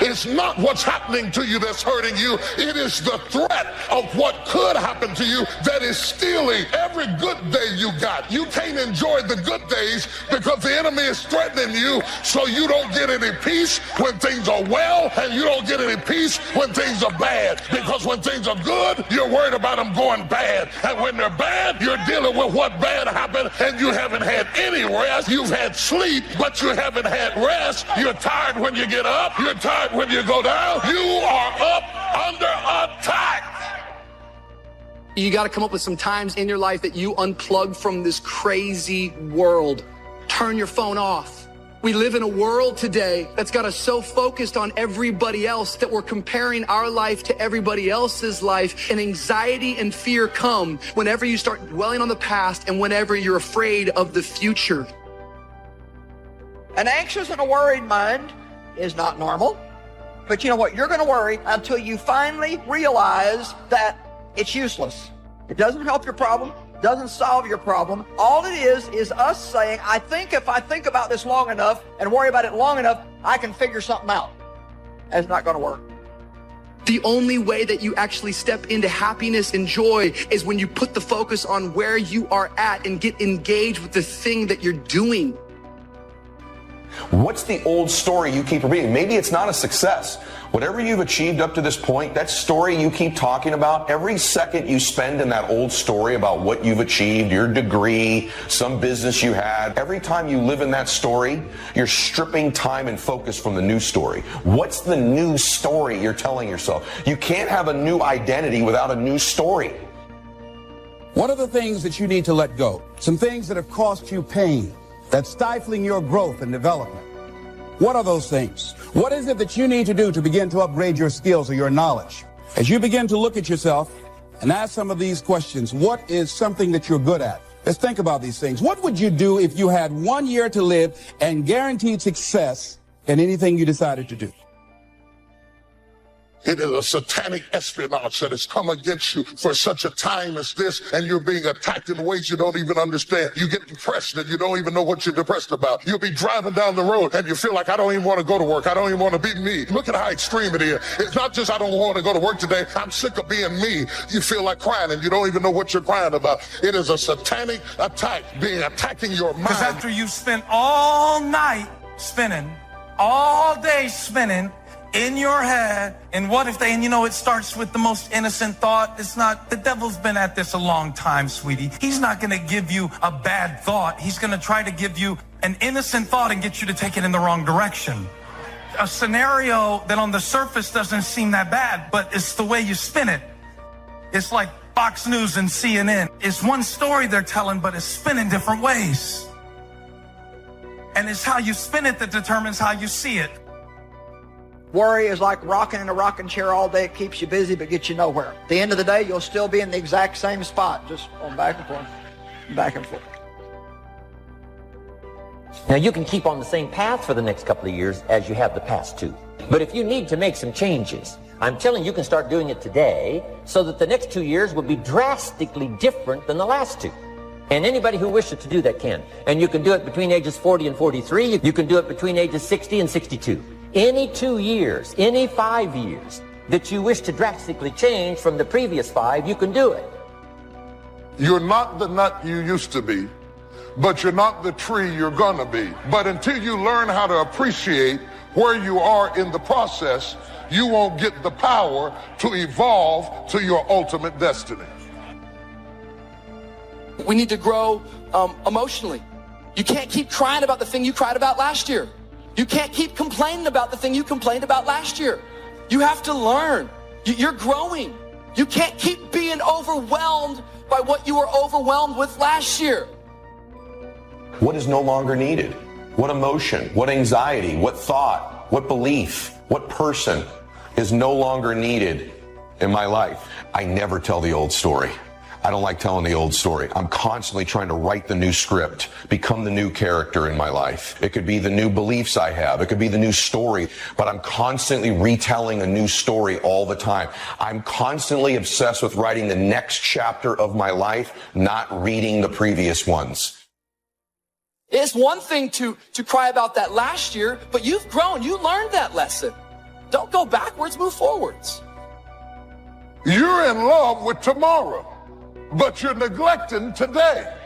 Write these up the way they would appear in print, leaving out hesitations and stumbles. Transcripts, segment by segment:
It's not what's happening to you that's hurting you. It is the threat of what could happen to you that is stealing every good day you got. You can't enjoy the good days because the enemy is threatening you, so you don't get any peace when things are well, and you don't get any peace when things are bad. Because when things are good, you're worried about them going bad. And when they're bad, you're dealing with what bad happened, and you haven't had any rest. You've had sleep, but you haven't had rest. You're tired when you get up. You're tired when you go down. You are up under attack. You got to come up with some times in your life that you unplug from this crazy world. Turn your phone off. We live in a world today that's got us so focused on everybody else that we're comparing our life to everybody else's life, and anxiety and fear come whenever you start dwelling on the past and whenever you're afraid of the future. An anxious and a worried mind is not normal. But you know what? You're going to worry until you finally realize that it's useless. It doesn't help your problem. Doesn't solve your problem. All it is us saying, I think if I think about this long enough and worry about it long enough, I can figure something out. That's not going to work. The only way that you actually step into happiness and joy is when you put the focus on where you are at and get engaged with the thing that you're doing. What's the old story you keep repeating? Maybe it's not a success. Whatever you've achieved up to this point, that story you keep talking about, every second you spend in that old story about what you've achieved, your degree, some business you had, every time you live in that story, you're stripping time and focus from the new story. What's the new story you're telling yourself? You can't have a new identity without a new story. What are the things that you need to let go? Some things that have cost you pain, that's stifling your growth and development. What are those things? What is it that you need to do to begin to upgrade your skills or your knowledge? As you begin to look at yourself and ask some of these questions, what is something that you're good at? Let's think about these things. What would you do if you had 1 year to live and guaranteed success in anything you decided to do? It is a satanic espionage that has come against you for such a time as this, and you're being attacked in ways you don't even understand. You get depressed and you don't even know what you're depressed about. You'll be driving down the road and you feel like, I don't even want to go to work. I don't even want to be me. Look at how extreme it is. It's not just I don't want to go to work today. I'm sick of being me. You feel like crying and you don't even know what you're crying about. It is a satanic attack attacking your mind. Because after you've spent all night spinning, all day spinning, in your head, and what if they, and you know, it starts with the most innocent thought. It's not, the devil's been at this a long time, sweetie. He's not going to give you a bad thought. He's going to try to give you an innocent thought and get you to take it in the wrong direction. A scenario that on the surface doesn't seem that bad, but it's the way you spin it. It's like Fox News and CNN. It's one story they're telling, but it's spin in different ways. And it's how you spin it that determines how you see it. Worry is like rocking in a rocking chair all day. It keeps you busy but gets you nowhere. At the end of the day, you'll still be in the exact same spot, just on back and forth, back and forth. Now, you can keep on the same path for the next couple of years as you have the past two. But if you need to make some changes, I'm telling you, you can start doing it today so that the next 2 years will be drastically different than the last two. And anybody who wishes to do that can. And you can do it between ages 40 and 43. You can do it between ages 60 and 62. Any 2 years, any 5 years that you wish to drastically change from the previous 5, you can do it. You're not the nut you used to be, but you're not the tree you're gonna be. But until you learn how to appreciate where you are in the process, you won't get the power to evolve to your ultimate destiny. We need to grow emotionally. You can't keep crying about the thing you cried about last year. You can't keep complaining about the thing you complained about last year. You have to learn. You're growing. You can't keep being overwhelmed by what you were overwhelmed with last year. What is no longer needed? What emotion, what anxiety, what thought, what belief, what person is no longer needed in my life? I never tell the old story. I don't like telling the old story. I'm constantly trying to write the new script, become the new character in my life. It could be the new beliefs I have. It could be the new story, but I'm constantly retelling a new story all the time. I'm constantly obsessed with writing the next chapter of my life, not reading the previous ones. It's one thing to cry about that last year, but you've grown. You learned that lesson. Don't go backwards, move forwards. You're in love with tomorrow, but you're neglecting today.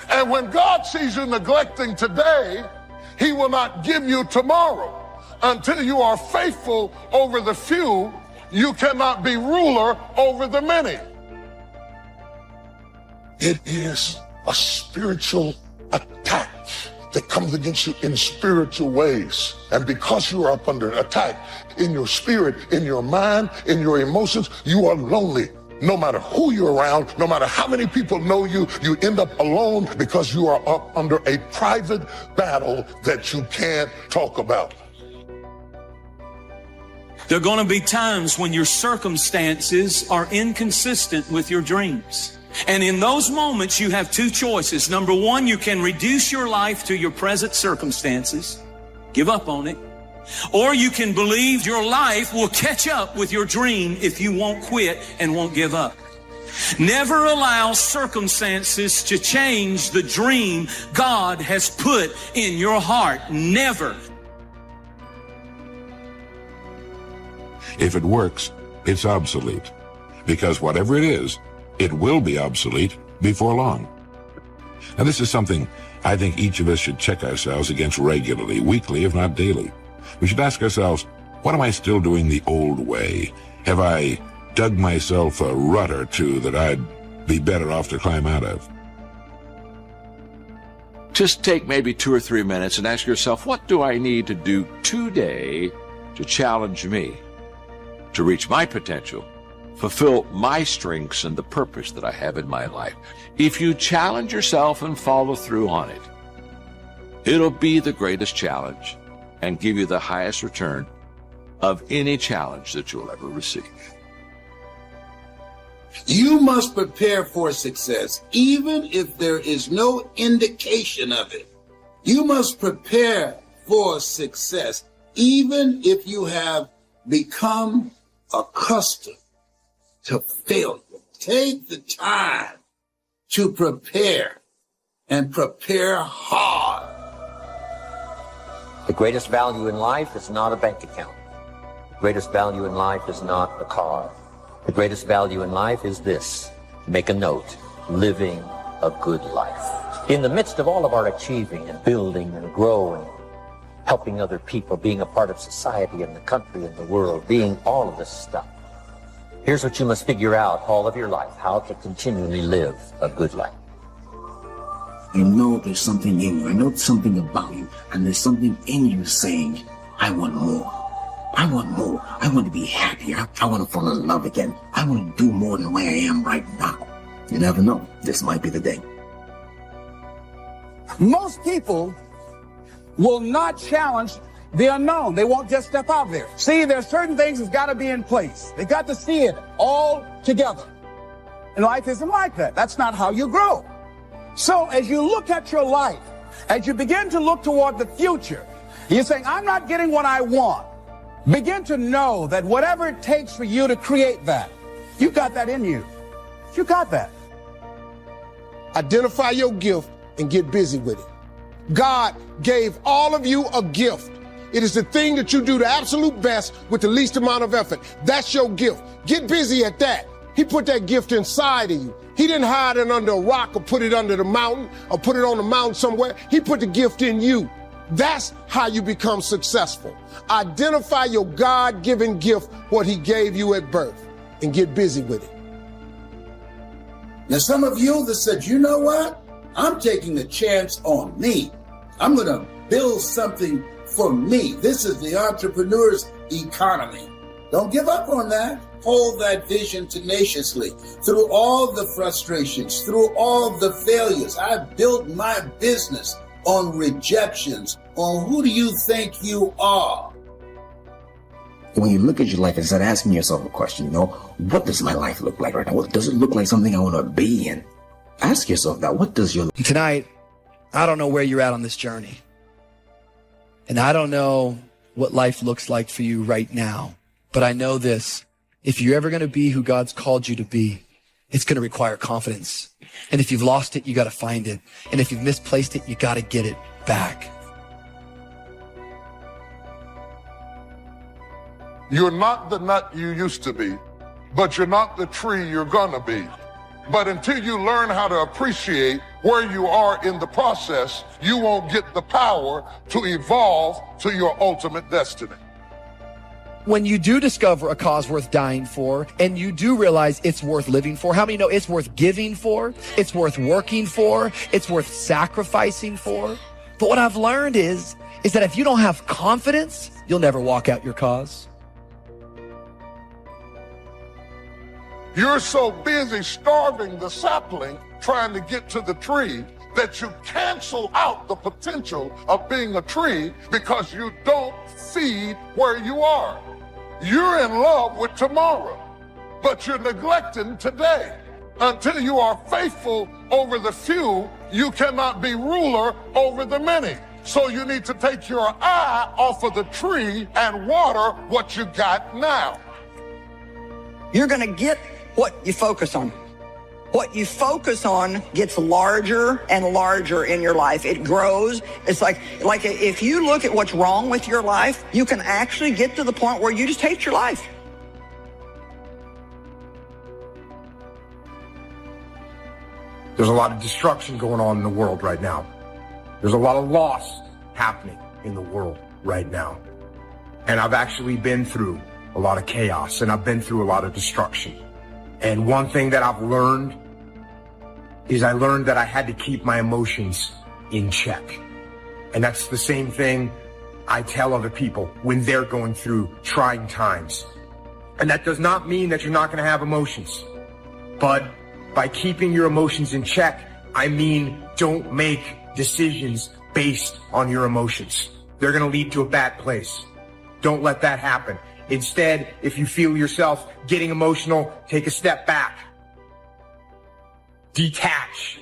And when God sees you neglecting today, he will not give you tomorrow. Until you are faithful over the few, you cannot be ruler over the many. It is a spiritual attack that comes against you in spiritual ways. And because you are up under attack in your spirit, in your mind, in your emotions, you are lonely. No matter who you're around, no matter how many people know you, you end up alone because you are up under a private battle that you can't talk about. There are going to be times when your circumstances are inconsistent with your dreams. And in those moments, you have two choices. Number one, you can reduce your life to your present circumstances, give up on it. Or you can believe your life will catch up with your dream if you won't quit and won't give up. Never allow circumstances to change the dream God has put in your heart. Never. If it works, it's obsolete. Because whatever it is, it will be obsolete before long. Now, this is something I think each of us should check ourselves against regularly, weekly, if not daily. We should ask ourselves, what am I still doing the old way? Have I dug myself a rut or two that I'd be better off to climb out of? Just take maybe 2 or 3 minutes and ask yourself, what do I need to do today to challenge me, to reach my potential, fulfill my strengths and the purpose that I have in my life? If you challenge yourself and follow through on it, it'll be the greatest challenge and give you the highest return of any challenge that you'll ever receive. You must prepare for success, even if there is no indication of it. You must prepare for success, even if you have become accustomed to failure. Take the time to prepare, and prepare hard. The greatest value in life is not a bank account. The greatest value in life is not a car. The greatest value in life is this: make a note, living a good life. In the midst of all of our achieving and building and growing, helping other people, being a part of society and the country and the world, being all of this stuff, here's what you must figure out all of your life: how to continually live a good life. You know there's something in you. I know something about you. And there's something in you saying, I want more. I want more. I want to be happy. I want to fall in love again. I want to do more than where I am right now. You never know. This might be the day. Most people will not challenge the unknown. They won't just step out there. See, there's certain things that's got to be in place. They got to see it all together. And life isn't like that. That's not how you grow. So as you look at your life, as you begin to look toward the future, you're saying, I'm not getting what I want. Begin to know that whatever it takes for you to create that, you got that in you. You got that. Identify your gift and get busy with it. God gave all of you a gift. It is the thing that you do the absolute best with the least amount of effort. That's your gift. Get busy at that. He put that gift inside of you. He didn't hide it under a rock or put it under the mountain or put it on the mountain somewhere. He put the gift in you. That's how you become successful. Identify your God-given gift, what he gave you at birth, and get busy with it. Now, some of you that said, you know what? I'm taking a chance on me. I'm going to build something for me. This is the entrepreneur's economy. Don't give up on that. Hold that vision tenaciously. Through all the frustrations, through all the failures, I built my business on rejections, on who do you think you are? When you look at your life and start asking yourself a question, what does my life look like right now? What does it look like something I want to be in? Ask yourself that. What does your life... Tonight, I don't know where you're at on this journey. And I don't know what life looks like for you right now. But I know this. If you're ever going to be who God's called you to be, it's going to require confidence. And if you've lost it, you got to find it. And if you've misplaced it, you got to get it back. You're not the nut you used to be, but you're not the tree you're gonna be. But until you learn how to appreciate where you are in the process, you won't get the power to evolve to your ultimate destiny. When you do discover a cause worth dying for, and you do realize it's worth living for, how many know it's worth giving for, it's worth working for, it's worth sacrificing for? But what I've learned is that if you don't have confidence, you'll never walk out your cause. You're so busy starving the sapling trying to get to the tree that you cancel out the potential of being a tree because you don't feed where you are. You're in love with tomorrow, but you're neglecting today. Until you are faithful over the few, you cannot be ruler over the many. So you need to take your eye off of the tree and water what you got now. You're going to get what you focus on. What you focus on gets larger and larger in your life. It grows. It's like if you look at what's wrong with your life, you can actually get to the point where you just hate your life. There's a lot of destruction going on in the world right now. There's a lot of loss happening in the world right now. And I've actually been through a lot of chaos, and I've been through a lot of destruction. And one thing that I've learned is I learned that I had to keep my emotions in check. And that's the same thing I tell other people when they're going through trying times. And that does not mean that you're not going to have emotions. But by keeping your emotions in check, I mean don't make decisions based on your emotions. They're going to lead to a bad place. Don't let that happen. Instead, if you feel yourself getting emotional, take a step back. Detach.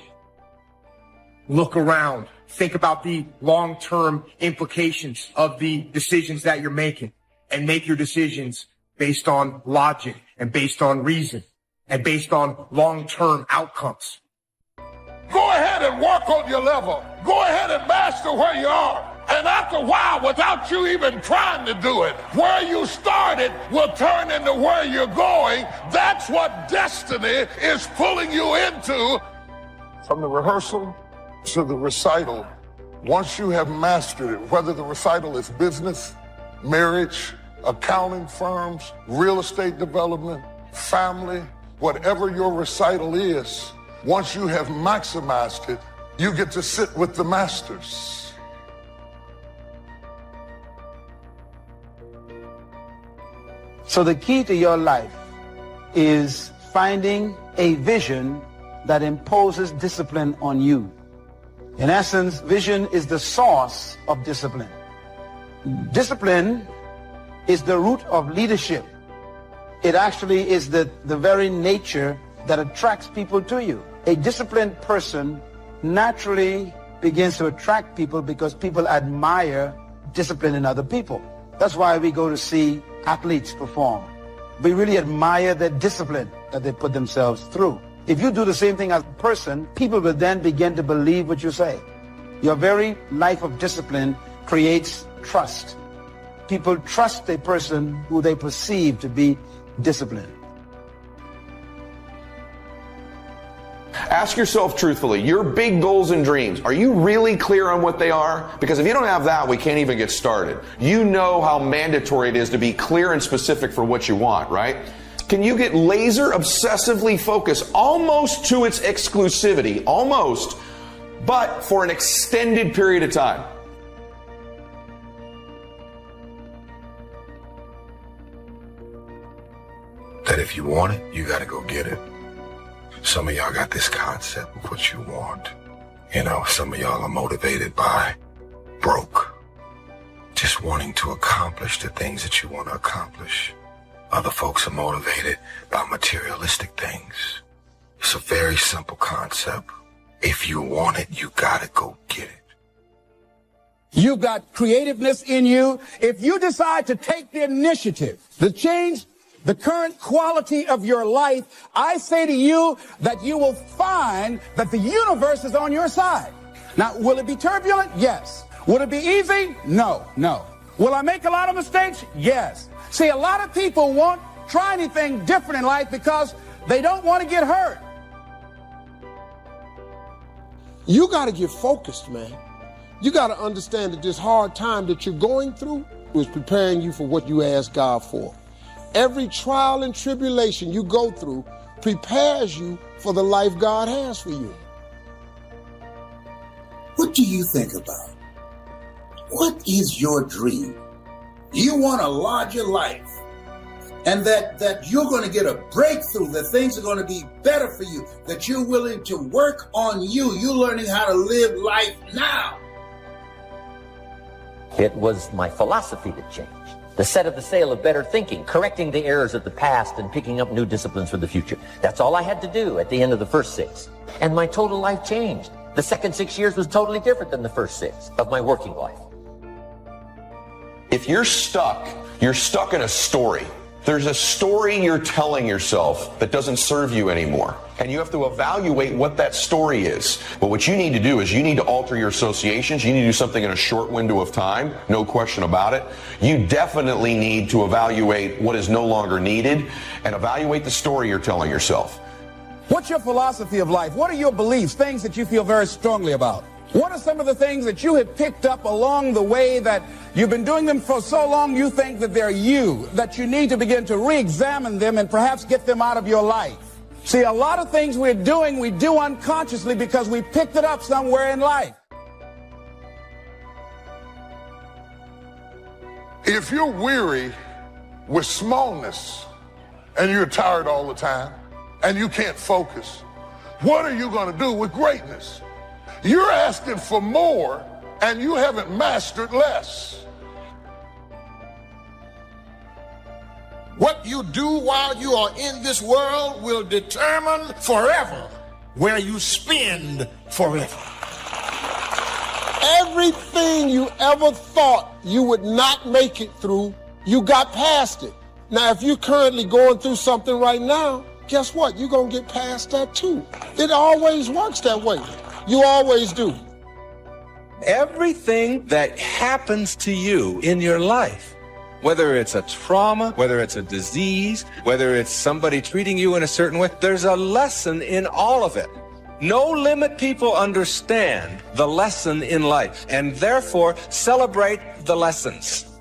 Look around. Think about the long-term implications of the decisions that you're making, and make your decisions based on logic and based on reason and based on long-term outcomes. Go ahead and work on your level. Go ahead and master where you are. And after a while, without you even trying to do it, where you started will turn into where you're going. That's what destiny is pulling you into. From the rehearsal to the recital, once you have mastered it, whether the recital is business, marriage, accounting firms, real estate development, family, whatever your recital is, once you have maximized it, you get to sit with the masters. So the key to your life is finding a vision that imposes discipline on you. In essence, vision is the source of discipline. Discipline is the root of leadership. It actually is the very nature that attracts people to you. A disciplined person naturally begins to attract people because people admire discipline in other people. That's why we go to see athletes perform. We really admire their discipline that they put themselves through. If you do the same thing as a person, people will then begin to believe what you say. Your very life of discipline creates trust. People trust a person who they perceive to be disciplined. Ask yourself truthfully, your big goals and dreams, are you really clear on what they are? Because if you don't have that, we can't even get started. You know how mandatory it is to be clear and specific for what you want, right? Can you get laser obsessively focused almost to its exclusivity, almost, but for an extended period of time? That if you want it, you gotta go get it. Some of y'all got this concept of what you want. You know, some of y'all are motivated by broke. Just wanting to accomplish the things that you want to accomplish. Other folks are motivated by materialistic things. It's a very simple concept. If you want it, you gotta go get it. You've got creativeness in you. If you decide to take the initiative to change the current quality of your life, I say to you that you will find that the universe is on your side. Now, will it be turbulent? Yes. Will it be easy? No. Will I make a lot of mistakes? Yes. See, a lot of people won't try anything different in life because they don't want to get hurt. You got to get focused, man. You got to understand that this hard time that you're going through is preparing you for what you ask God for. Every trial and tribulation you go through prepares you for the life God has for you. What do you think about? What is your dream? You want a larger life, and that you're going to get a breakthrough, that things are going to be better for you, that you're willing to work on you. You're learning how to live life now. It was my philosophy that changed. The set of the sail of better thinking, correcting the errors of the past and picking up new disciplines for the future. That's all I had to do at the end of the first 6. And my total life changed. The second 6 years was totally different than the first 6 of my working life. If you're stuck in a story. There's a story you're telling yourself that doesn't serve you anymore. And you have to evaluate what that story is. But what you need to do is you need to alter your associations. You need to do something in a short window of time. No question about it. You definitely need to evaluate what is no longer needed and evaluate the story you're telling yourself. What's your philosophy of life? What are your beliefs, things that you feel very strongly about? What are some of the things that you have picked up along the way that you've been doing them for so long you think that they're you, that you need to begin to re-examine them and perhaps get them out of your life? See, a lot of things we're doing, we do unconsciously because we picked it up somewhere in life. If you're weary with smallness and you're tired all the time and you can't focus, what are you going to do with greatness? You're asking for more, and you haven't mastered less. What you do while you are in this world will determine forever where you spend forever. Everything you ever thought you would not make it through, you got past it. Now, if you're currently going through something right now, guess what? You're going to get past that too. It always works that way. You always do. Everything that happens to you in your life, whether it's a trauma, whether it's a disease, whether it's somebody treating you in a certain way, there's a lesson in all of it. No limit people understand the lesson in life and therefore celebrate the lessons.